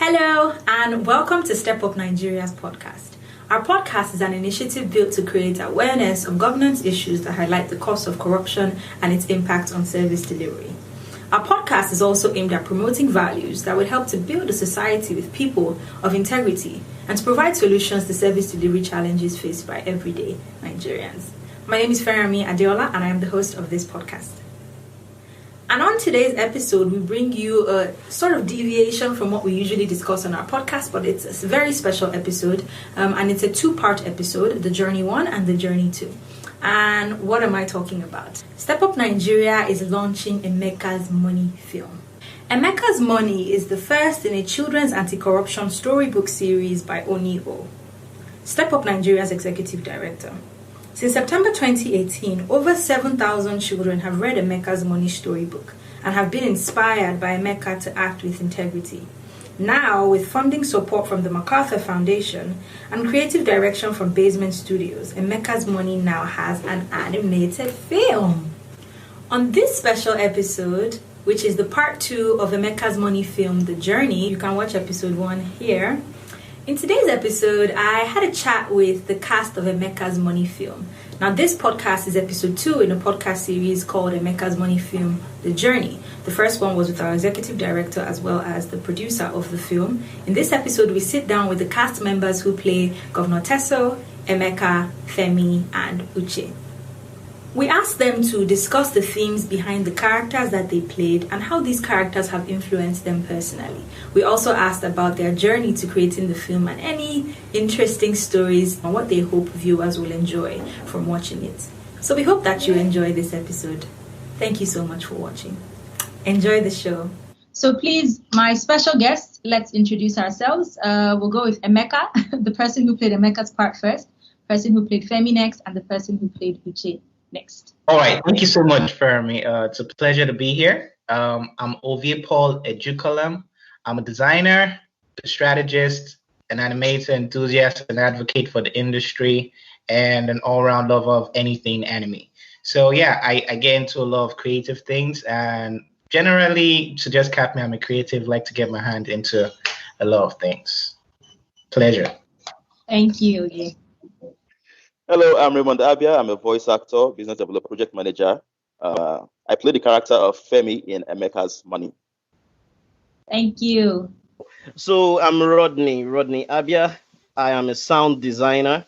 Hello, and welcome to Step Up Nigeria's podcast. Our podcast is an initiative built to create awareness of governance issues that highlight the cost of corruption and its impact on service delivery. Our podcast is also aimed at promoting values that would help to build a society with people of integrity and to provide solutions to service delivery challenges faced by everyday Nigerians. My name is Femi Adeola, and I am the host of this podcast. And on today's episode, we bring you a sort of deviation from what we usually discuss on our podcast, but it's a very special episode, and it's a two-part episode, the Journey 1 and the Journey 2. And what am I talking about? Step Up Nigeria is launching Emeka's Money film. Emeka's Money is the first in a children's anti-corruption storybook series by Onyi Ough, Step Up Nigeria's executive director. Since September 2018, over 7,000 children have read Emeka's Money storybook and have been inspired by Emeka to act with integrity. Now, with funding support from the MacArthur Foundation and creative direction from Basement Studios, Emeka's Money now has an animated film. On this special episode, which is the part 2 of Emeka's Money film, The Journey, you can watch episode 1 here. In today's episode, I had a chat with the cast of Emeka's Money film. Now, this podcast is episode 2 in a podcast series called Emeka's Money film, The Journey. The first one was with our executive director as well as the producer of the film. In this episode, we sit down with the cast members who play Governor Teso, Emeka, Femi, and Uche. We asked them to discuss the themes behind the characters that they played and how these characters have influenced them personally. We also asked about their journey to creating the film and any interesting stories and what they hope viewers will enjoy from watching it. So we hope that you enjoy this episode. Thank you so much for watching. Enjoy the show. So please, my special guests, let's introduce ourselves. We'll go with Emeka, the person who played Emeka's part first, the person who played Femi next, and the person who played Uche next. All right. Thank you so much, Femi. It's a pleasure to be here. I'm Ovie Paul-Ejukorlem. I'm a designer, a strategist, an animator enthusiast, an advocate for the industry, and an all-round lover of anything anime. So yeah, I get into a lot of creative things, and generally, to just cap me, I'm a creative, like to get my hand into a lot of things. Pleasure. Thank you, Ovie. Hello, I'm Raymond Abia. I'm a voice actor, business developer, project manager. I play the character of Femi in Emeka's Money. Thank you. So I'm Rodney Abia. I am a sound designer,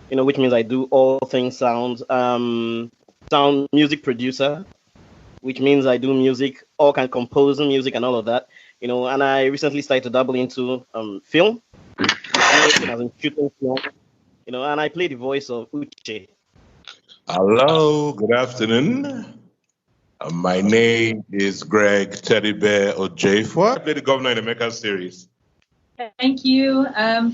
which means I do all things sound. Sound music producer, which means I do music, all kind of composing music and all of that. And I recently started to dabble into film, as in shooting film. And I play the voice of Uche. Hello, good afternoon. My name is Greg Teddy Bear Ojefua. I play the governor in the Emeka series. Thank you.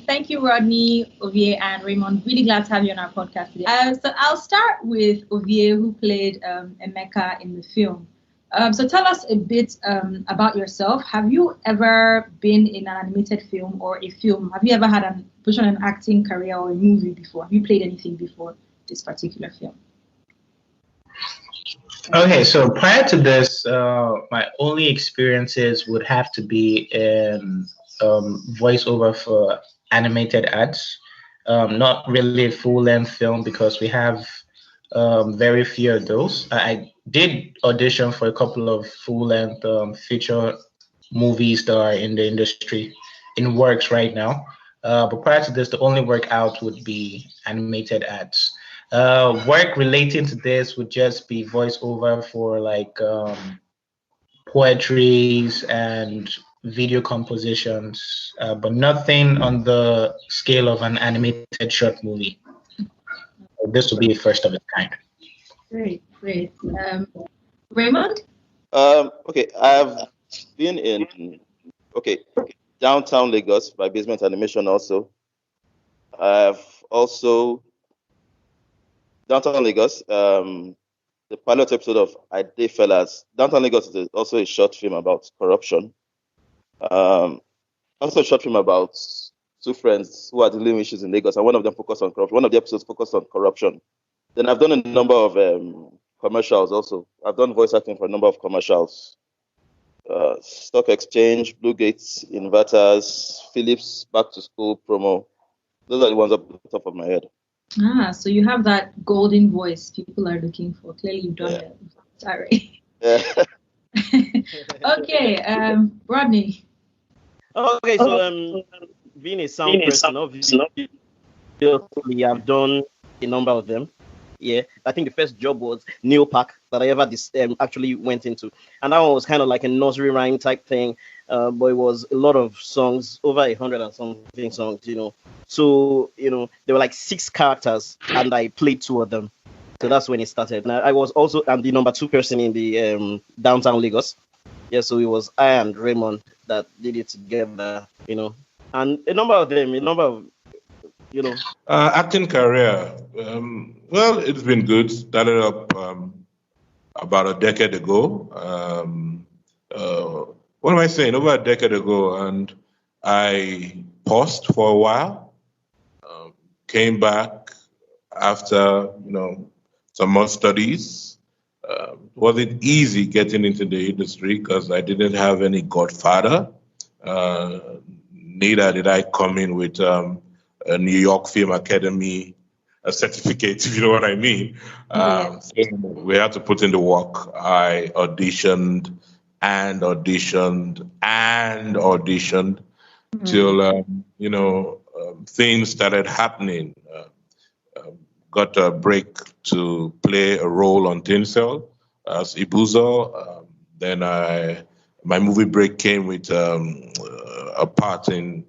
Thank you, Rodney, Ovie, and Raymond. Really glad to have you on our podcast today. So I'll start with Ovie, who played Emeka in the film. So tell us a bit about yourself. Have you ever been in an animated film or a film? Have you ever had a position in an acting career or a movie before? Have you played anything before this particular film? Okay, so prior to this, my only experiences would have to be in voiceover for animated ads. Not really a full-length film because we have very few of those. I did audition for a couple of full-length feature movies that are in the industry, in works right now. But prior to this, the only work out would be animated ads. Work relating to this would just be voiceover for like poetries and video compositions, but nothing on the scale of an animated short movie. This will be the first of its kind. Great. Raymond? Okay, I've been in downtown Lagos by Basement Animation also. I've also downtown Lagos, the pilot episode of I Dey Fellas. Downtown Lagos is also a short film about corruption. Also a short film about two friends who are dealing with issues in Lagos, and one of them focused on corruption. One of the episodes focused on corruption. Then I've done a number of commercials also. I've done voice acting for a number of commercials. Stock Exchange, Blue Gates, Inverters, Philips Back to School promo. Those are the ones up the top of my head. So you have that golden voice people are looking for. Clearly, you've done it. Sorry. Yeah. Okay, Rodney. Okay, so being a sound person, obviously, I've done a number of them. Yeah, I think the first job was Neopark that I ever actually went into, and that one was kind of like a nursery rhyme type thing, but it was a lot of songs, over 100 and something songs, So there were like 6 characters, and I played 2 of them. So that's when it started. Now I'm the number 2 person in the downtown Lagos. Yeah, so it was I and Raymond that did it together, and a number of acting career. Well, it's been good. Started up about a decade ago. What am I saying? Over a decade ago, and I paused for a while. Came back after some more studies. Wasn't easy getting into the industry because I didn't have any godfather. Neither did I come in with a New York Film Academy certificate, if you know what I mean. So we had to put in the work. I auditioned and auditioned and auditioned till things started happening. Got a break to play a role on Teso as Ibuzo. Then my movie break came with a part in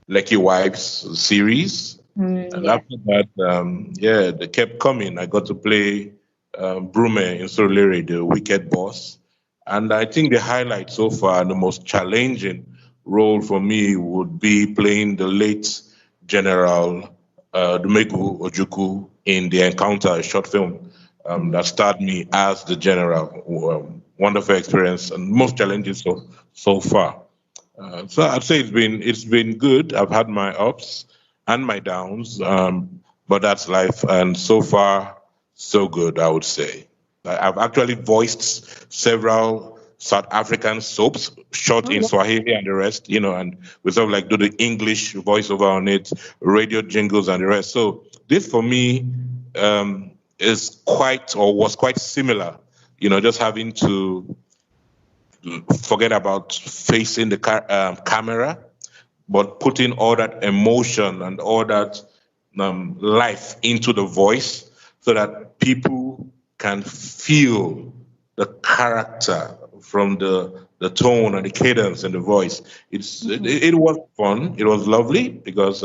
Lucky Wives series. And after that, they kept coming. I got to play Brume in Solere, the wicked boss. And I think the highlight so far, the most challenging role for me would be playing the late General Dumegu Ojukwu in The Encounter, a short film that starred me as the general. Wonderful experience and most challenging so far. So I'd say it's been good. I've had my ups and my downs, but that's life. And so far, so good, I would say. I've actually voiced several South African soaps, shot in Swahili and the rest, and we sort of like do the English voiceover on it, radio jingles and the rest. So this for me was quite similar, just having to forget about facing the camera, but putting all that emotion and all that life into the voice so that people can feel the character from the tone and the cadence and the voice. It was fun. It was lovely because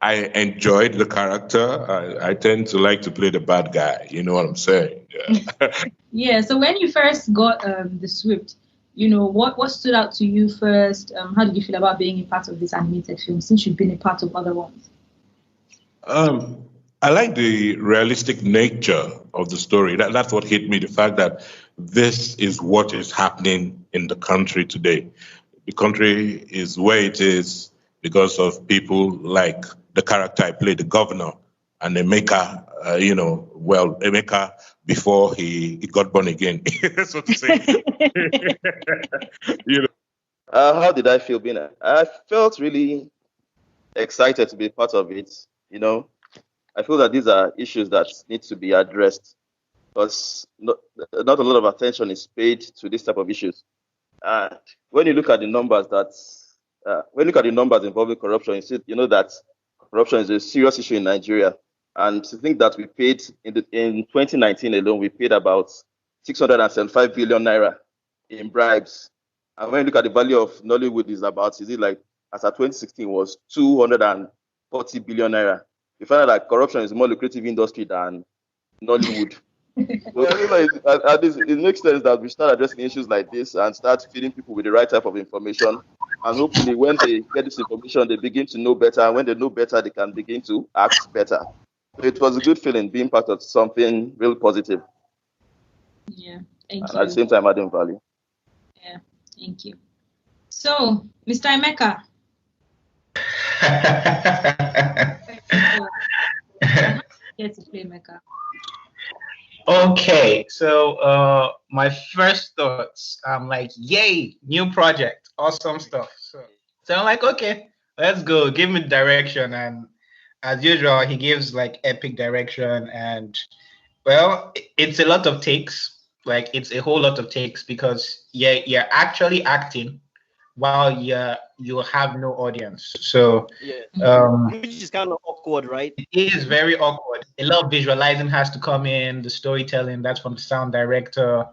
I enjoyed the character. I tend to like to play the bad guy. You know what I'm saying? Yeah. Yeah. So when you first got the script, what stood out to you first? How did you feel about being a part of this animated film since you've been a part of other ones? I like the realistic nature of the story. That's what hit me, the fact that this is what is happening in the country today. The country is where it is because of people like the character I played, the governor, and Emeka, Emeka before he got born again, so to say. How did I feel being? I felt really excited to be part of it. I feel that these are issues that need to be addressed because not a lot of attention is paid to this type of issues. And when you look at the numbers involving corruption, you know that corruption is a serious issue in Nigeria. And to think that we paid in 2019 alone, we paid about 675 billion naira in bribes. And when you look at the value of Nollywood as at 2016 was 240 billion naira. You find out that corruption is a more lucrative industry than Nollywood. So it makes sense that we start addressing issues like this and start feeding people with the right type of information. And hopefully when they get this information, they begin to know better. And when they know better, they can begin to act better. So it was a good feeling being part of something real positive. Yeah, thank you. And at the same time, adding value. Yeah, thank you. So, Mr. Emeka. Get to play Emeka. Okay, so my first thoughts, I'm like, yay, new project, awesome stuff. So I'm like, okay, let's go. Give me direction, and as usual, he gives like epic direction, and well, it's a lot of takes. Like it's a whole lot of takes because you're actually acting while you have no audience. So Yeah, um, which is kind of awkward, right? it is very awkward. A lot of visualizing has to come in, the storytelling, that's from the sound director.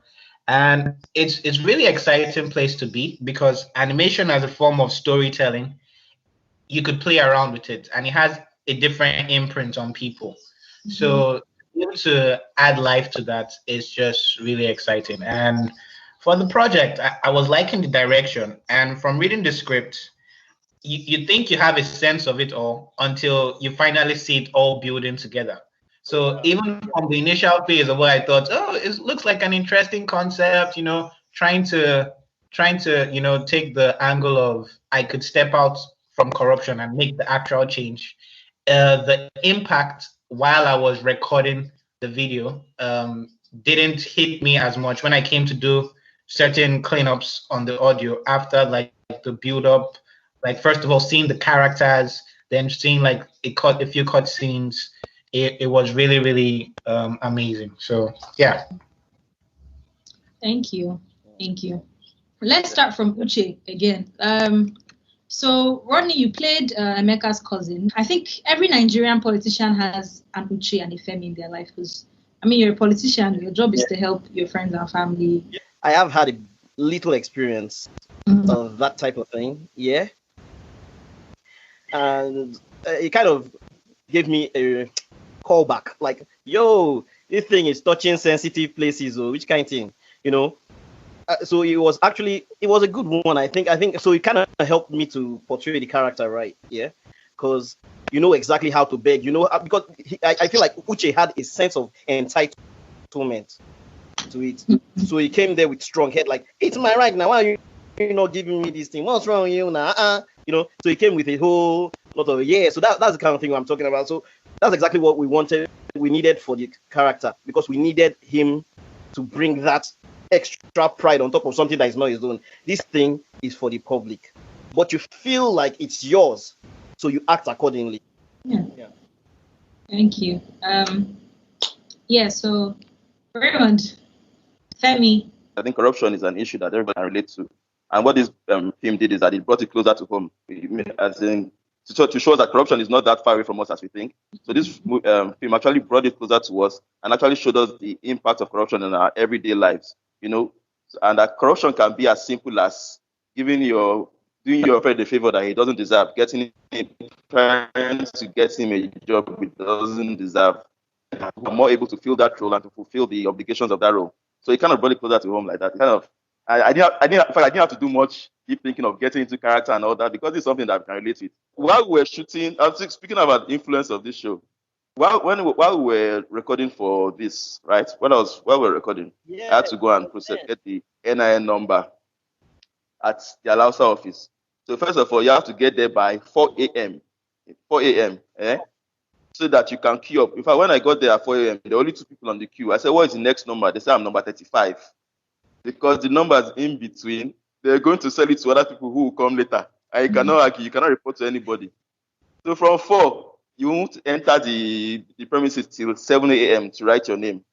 And it's really exciting place to be because animation as a form of storytelling, you could play around with it and it has a different imprint on people. So to add life to that is just really exciting. And for the project, I was liking the direction. And from reading the script, you think you have a sense of it all until you finally see it all building together. So even from the initial phase of what I thought, oh, it looks like an interesting concept, trying to take the angle of I could step out from corruption and make the actual change. The impact while I was recording the video didn't hit me as much when I came to do certain cleanups on the audio after like the build up, like first of all seeing the characters, then seeing like a few cut scenes. It was really really amazing. So yeah. Thank you. Thank you. Let's start from Uche again. So, Rodney, you played Emeka's cousin. I think every Nigerian politician has an Uche and a Femi in their life because, I mean, you're a politician. Your job is to help your friends and family. I have had a little experience of that type of thing, yeah. And it kind of gave me a callback, like, yo, this thing is touching sensitive places, or which kind of thing, you know? So it was a good one, I think so. It kind of helped me to portray the character right, yeah, because you know exactly how to beg, because I feel like Uche had a sense of entitlement to it, so he came there with strong head, like, it's my right now, why are you not giving me this thing, what's wrong with you now, so he came with a whole lot of, so that's the kind of thing I'm talking about. So that's exactly what we needed for the character, because we needed him to bring that extra pride on top of something that is not his own. This thing is for the public, but you feel like it's yours, so you act accordingly. Yeah. Thank you. So Raymond, Femi. I think corruption is an issue that everybody can relate to. And what this film did is that it brought it closer to home, as in to show that corruption is not that far away from us as we think. So this film actually brought it closer to us and actually showed us the impact of corruption in our everyday lives. And that corruption can be as simple as doing your friend a favor that he doesn't deserve, trying to get him a job he doesn't deserve. I'm more able to fill that role and to fulfill the obligations of that role. So it kind of brought it closer to home like that. I didn't have to do much deep thinking of getting into character and all that, because it's something that I can relate with. While we were shooting, I was speaking about the influence of this show. While we were recording for this, right? While we were recording, I had to go and get the NIN number at the Alausa office. So first of all, you have to get there by 4 a.m. 4 a.m. So that you can queue up. In fact, when I got there at 4 a.m., there were only two people on the queue. I said, "What is the next number?" They said, "I'm number 35." Because the numbers in between, they're going to sell it to other people who will come later. And you cannot argue, you cannot report to anybody. So from 4, you won't enter the premises till 7 a.m. to write your name.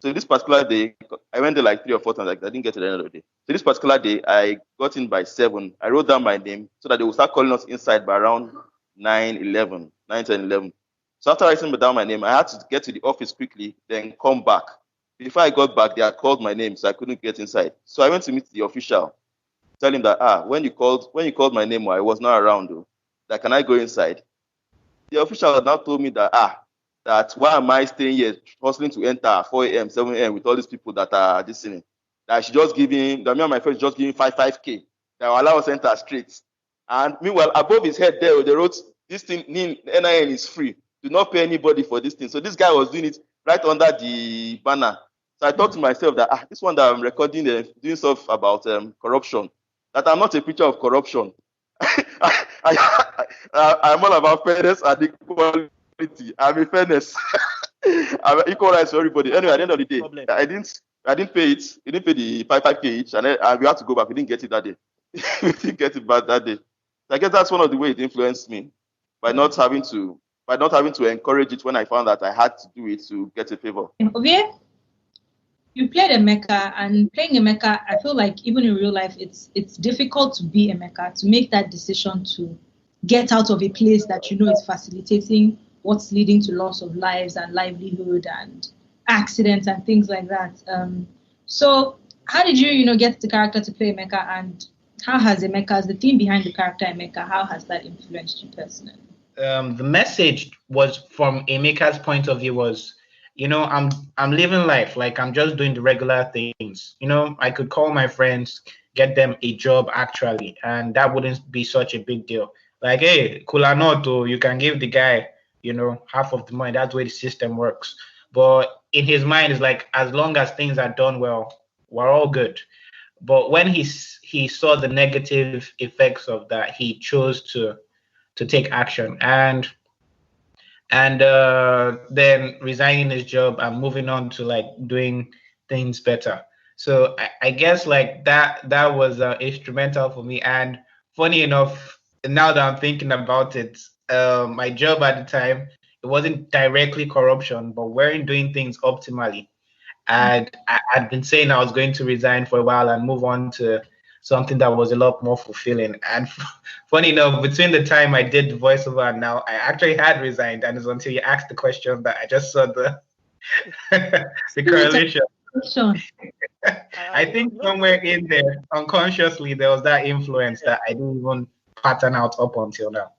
So this particular day, I went there like 3 or 4 times. I didn't get to the end of the day. So this particular day, I got in by 7. I wrote down my name so that they will start calling us inside by around 9, 10, 11. So after writing down my name, I had to get to the office quickly, then come back. Before I got back, they had called my name, so I couldn't get inside. So I went to meet the official, tell him that when you called my name, I was not around, though. That can I go inside? The official now told me that why am I staying here hustling to enter at 4 a.m., 7 a.m. with all these people that are listening? That I should just give him, that me and my friends just give him 5K. That will allow us to enter straight. And meanwhile, above his head there, they wrote, this thing, NIN is free. Do not pay anybody for this thing. So this guy was doing it right under the banner. So I thought to myself that this one that I'm recording and doing stuff about corruption, that I'm not a preacher of corruption. I'm all about fairness and equality. I'm a fairness. I'm equal rights for everybody. Anyway, at the end of the day, Problem. I didn't pay it. He didn't pay the 5k each, and then we had to go back. We didn't get it that day. We didn't get it back that day. I guess that's one of the ways it influenced me by not having to encourage it when I found that I had to do it to get a favor. Ovie, you played Emeka, and playing Emeka, I feel like even in real life, it's difficult to be Emeka, to make that decision to get out of a place that you know is facilitating what's leading to loss of lives and livelihood and accidents and things like that. So how did you get the character to play Emeka, and how has Emeka, the theme behind the character Emeka, how has that influenced you personally? The message was from Emeka's point of view was, I'm living life like I'm just doing the regular things. I could call my friends, get them a job actually, and that wouldn't be such a big deal. Like, hey, Kulanoto, you can give the guy, half of the money. That's the way the system works. But in his mind, it's like, as long as things are done well, we're all good. But when he saw the negative effects of that, he chose to take action and then resigning his job and moving on to like doing things better. So I guess like that was instrumental for me. And funny enough, now that I'm thinking about it, my job at the time, it wasn't directly corruption, but we weren't doing things optimally. And I'd been saying I was going to resign for a while and move on to something that was a lot more fulfilling. And funny enough, between the time I did the voiceover and now, I actually had resigned. And it's until you asked the question that I just saw the the correlation. I think somewhere in there, unconsciously, there was that influence that I didn't even pattern out up until now.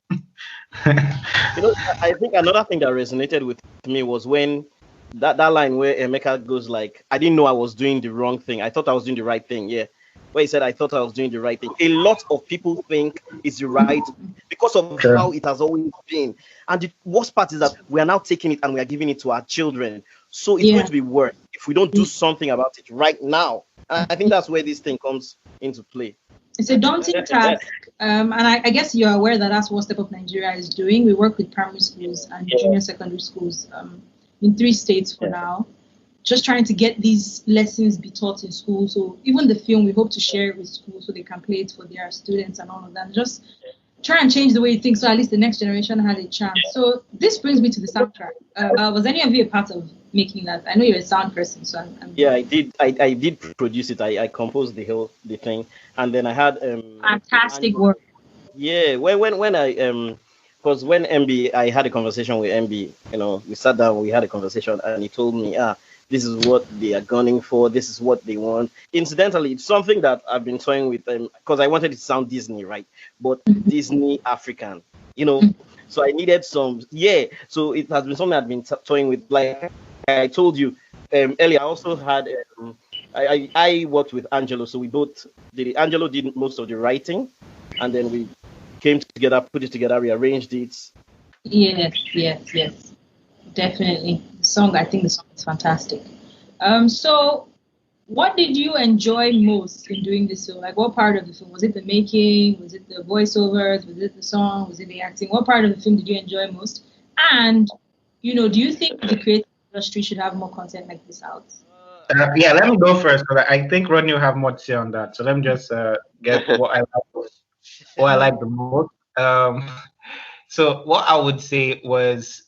I think another thing that resonated with me was when that line where Emeka goes like, I didn't know I was doing the wrong thing. I thought I was doing the right thing. Yeah. Where he said, I thought I was doing the right thing. A lot of people think it's the right because of how it has always been. And the worst part is that we are now taking it and we are giving it to our children. So it's going to be worse if we don't do something about it right now. And I think that's where this thing comes into play. It's a daunting task. And I guess you're aware that that's what Step Up Nigeria is doing. We work with primary schools and junior secondary schools in 3 states for now. Just trying to get these lessons be taught in school. So even the film, we hope to share it with schools so they can play it for their students and all of that. Just try and change the way you think so at least the next generation has a chance. So this brings me to the soundtrack. Was any of you a part of making that? I know you're a sound person, so yeah, I did. I did produce it. I composed the thing, and then I had fantastic work. Yeah, when I because when MB, I had a conversation with MB. We sat down, we had a conversation, and he told me, this is what they are gunning for. This is what they want. Incidentally, it's something that I've been toying with because I wanted it to sound Disney, right? But Disney African, So I needed some, So it has been something I've been toying with. Like I told you earlier, I also had, I worked with Angelo. So we both did, Angelo did most of the writing, and then we came together, put it together, rearranged it. Yes. Definitely. I think the song is fantastic. So what did you enjoy most in doing this film? Like, what part of the film? Was it the making? Was it the voiceovers? Was it the song? Was it the acting? What part of the film did you enjoy most? And, do you think the creative industry should have more content like this out? Let me go first, because I think Rodney will have more to say on that. So let me just get what I like the most. So what I would say was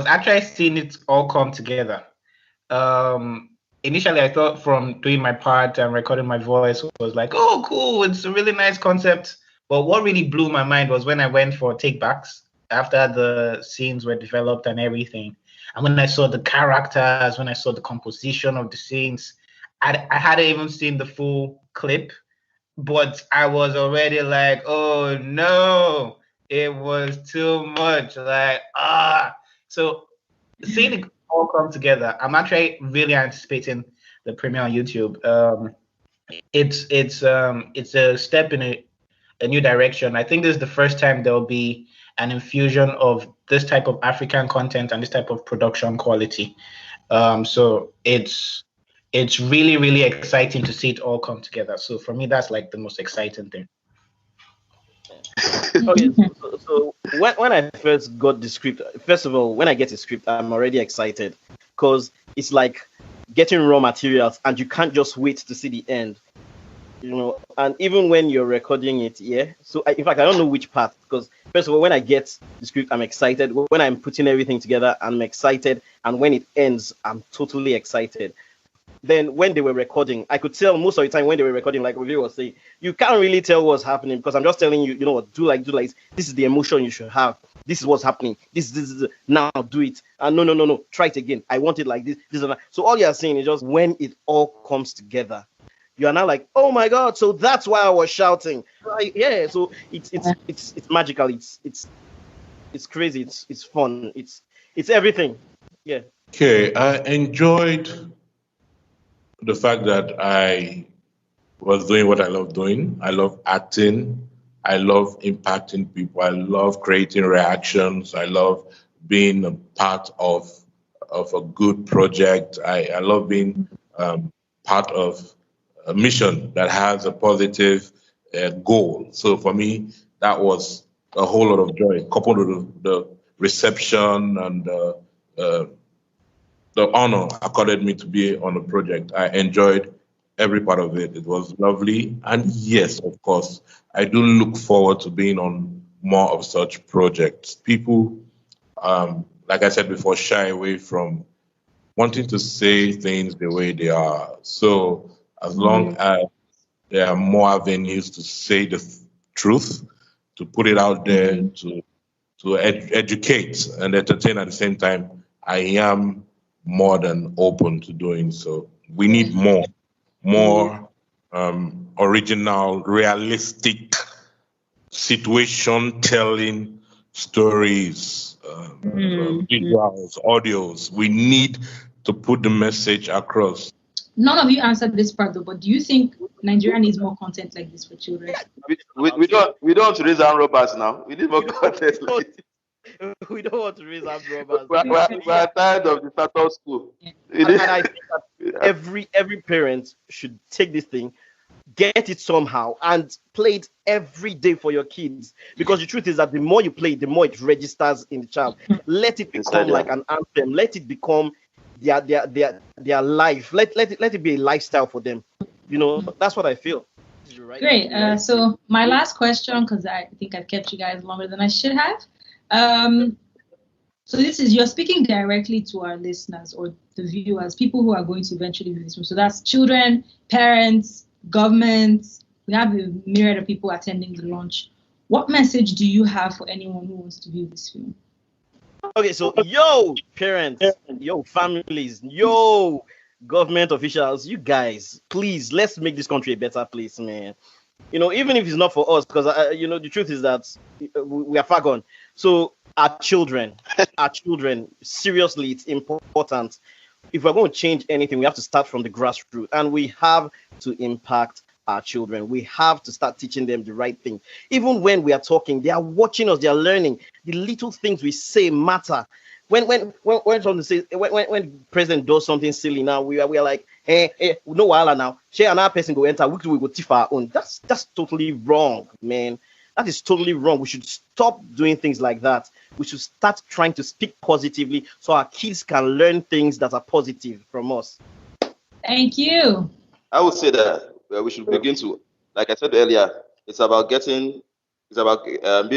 actually seeing it all come together. Initially, I thought from doing my part and recording my voice was like, oh, cool, it's a really nice concept. But what really blew my mind was when I went for take-backs after the scenes were developed and everything. And when I saw the characters, when I saw the composition of the scenes, I hadn't even seen the full clip, but I was already like, oh, no, it was too much. Like, So seeing it all come together, I'm actually really anticipating the premiere on YouTube. It's a step in a new direction. I think this is the first time there will be an infusion of this type of African content and this type of production quality. So it's really, really exciting to see it all come together. So for me, that's like the most exciting thing. Okay, so when I first got the script, first of all, when I get a script, I'm already excited because it's like getting raw materials and you can't just wait to see the end. And even when you're recording it, so in fact, I don't know which part, because first of all, when I get the script, I'm excited. When I'm putting everything together, I'm excited, and when it ends, I'm totally excited. Then when they were recording, I could tell most of the time when they were recording, like Ovie was saying, you can't really tell what's happening because I'm just telling you, what, do like this is the emotion you should have. This is what's happening. This is now do it. And no, try it again. I want it like this. This and that. So all you're saying is just when it all comes together, you are now like, oh my God, so that's why I was shouting. Right? Yeah, so it's magical. It's crazy. It's fun. It's everything. Yeah. Okay, I enjoyed the fact that I was doing what I love doing. I love acting. I love impacting people. I love creating reactions. I love being a part of a good project. I love being part of a mission that has a positive goal. So for me, that was a whole lot of joy, coupled with the reception and the honor accorded me to be on the project. I enjoyed every part of it. It was lovely. And yes, of course, I do look forward to being on more of such projects. People, like I said before, shy away from wanting to say things the way they are. So as long as there are more avenues to say the truth, to put it out there, to educate and entertain at the same time, I am more than open to doing so. We need more original, realistic, situation-telling stories, visuals, audios. We need to put the message across. None of you answered this part though, but do you think Nigeria needs more content like this for children? We don't raise our robbers now. We need more content. We don't want to raise our robbers. We're tired of the status quo. And I think that every parent should take this thing, get it somehow, and play it every day for your kids. Because the truth is that the more you play it, the more it registers in the child. Let it become like an anthem. Let it become their life. Let it be a lifestyle for them. That's what I feel. Great. So my last question, because I think I've kept you guys longer than I should have. So this is, you're speaking directly to our listeners or the viewers, people who are going to eventually view this film. So that's children, parents, governments. We have a myriad of people attending the launch. What message do you have for anyone who wants to view this film? Okay, so yo parents, yo families, yo government officials, you guys, please, let's make this country a better place, man. Even if it's not for us, because the truth is that we are far gone. So our children, seriously, it's important. If we're going to change anything, we have to start from the grassroots, and we have to impact our children. We have to start teaching them the right thing. Even when we are talking, they are watching us, they are learning. The little things we say matter. When president does something silly now, we are like, hey, no while now. Share another person go enter, we go tiff our own. That's totally wrong, man. That is totally wrong. We should stop doing things like that. We should start trying to speak positively so our kids can learn things that are positive from us. Thank you. I would say that we should begin to, like I said earlier, it's about being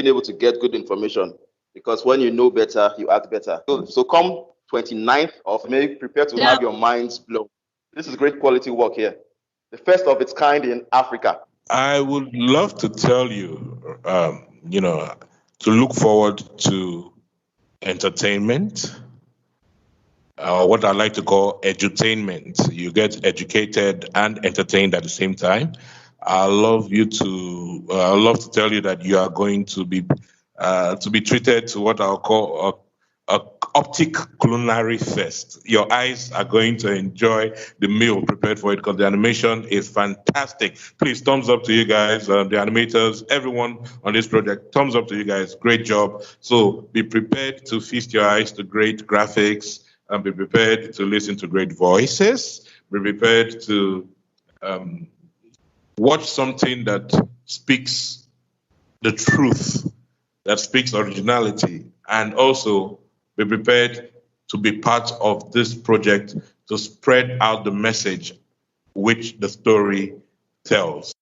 able to get good information, because when you know better, you act better. So come 29th of May, prepare to have your minds blown. This is great quality work here. The first of its kind in Africa. I would love to tell you, to look forward to entertainment, what I like to call edutainment. You get educated and entertained at the same time. I'd love to tell you that you are going to be treated to what I'll call a optic culinary fest. Your eyes are going to enjoy the meal prepared for it, because the animation is fantastic. Please, thumbs up to you guys, the animators, everyone on this project. Thumbs up to you guys. Great job. So be prepared to feast your eyes to great graphics, and be prepared to listen to great voices. Be prepared to watch something that speaks the truth that speaks originality, and also be prepared to be part of this project to spread out the message which the story tells.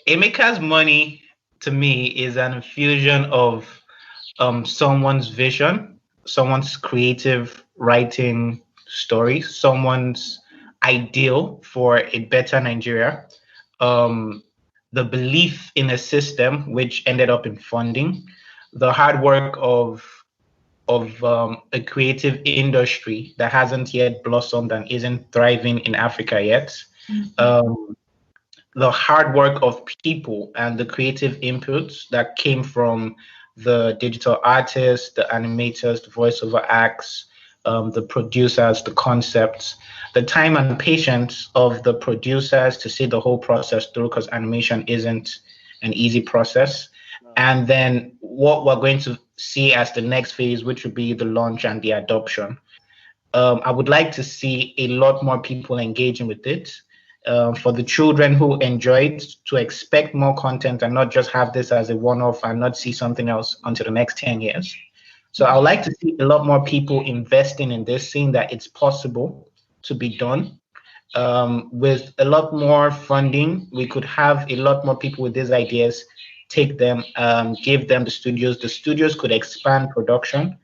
Emeka's money, to me, is an infusion of someone's vision, someone's creative writing story, someone's ideal for a better Nigeria, the belief in a system which ended up in funding, the hard work of a creative industry that hasn't yet blossomed and isn't thriving in Africa yet. The hard work of people and the creative inputs that came from the digital artists, the animators, the voiceover acts, the producers, the concepts, the time and patience of the producers to see the whole process through, because animation isn't an easy process. And then what we're going to see as the next phase, which would be the launch and the adoption. I would like to see a lot more people engaging with it. For the children who enjoyed, to expect more content and not just have this as a one-off and not see something else until the next 10 years. So I would like to see a lot more people investing in this, seeing that it's possible to be done. With a lot more funding, we could have a lot more people with these ideas, take them, give them the studios. The studios could expand production,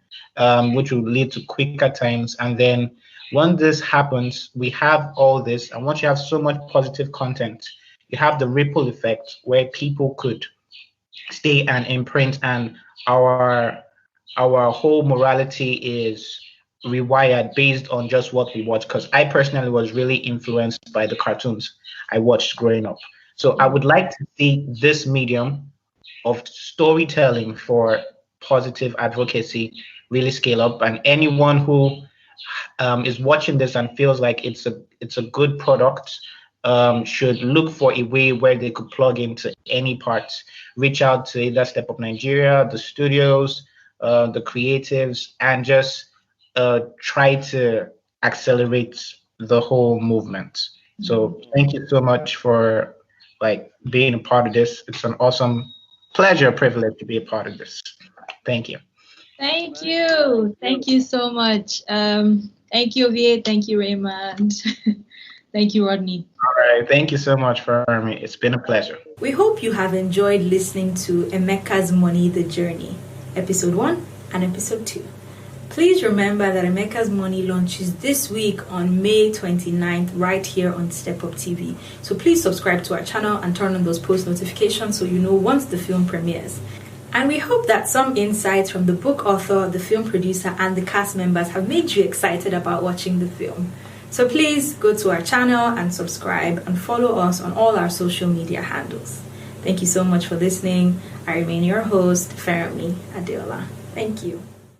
which would lead to quicker times. And then when this happens, we have all this. And once you have so much positive content, you have the ripple effect where people could stay and imprint, and our whole morality is rewired based on just what we watch. Because I personally was really influenced by the cartoons I watched growing up. So I would like to see this medium of storytelling for positive advocacy really scale up, and anyone who is watching this and feels like it's a good product should look for a way where they could plug into any parts, reach out to either Step Up Nigeria, the studios, the creatives, and just try to accelerate the whole movement. So thank you so much for being a part of this. It's an awesome pleasure, privilege to be a part of this. Thank you. Thank you. Thank you so much. Thank you, Ovie. Thank you, Raymond. Thank you, Rodney. All right. Thank you so much for having me. It's been a pleasure. We hope you have enjoyed listening to Emeka's Money, The Journey, Episode 1 and Episode 2. Please remember that Emeka's Money launches this week on May 29th, right here on Step Up TV. So please subscribe to our channel and turn on those post notifications so you know once the film premieres. And we hope that some insights from the book author, the film producer, and the cast members have made you excited about watching the film. So please go to our channel and subscribe and follow us on all our social media handles. Thank you so much for listening. I remain your host, Femi Adeola. Thank you.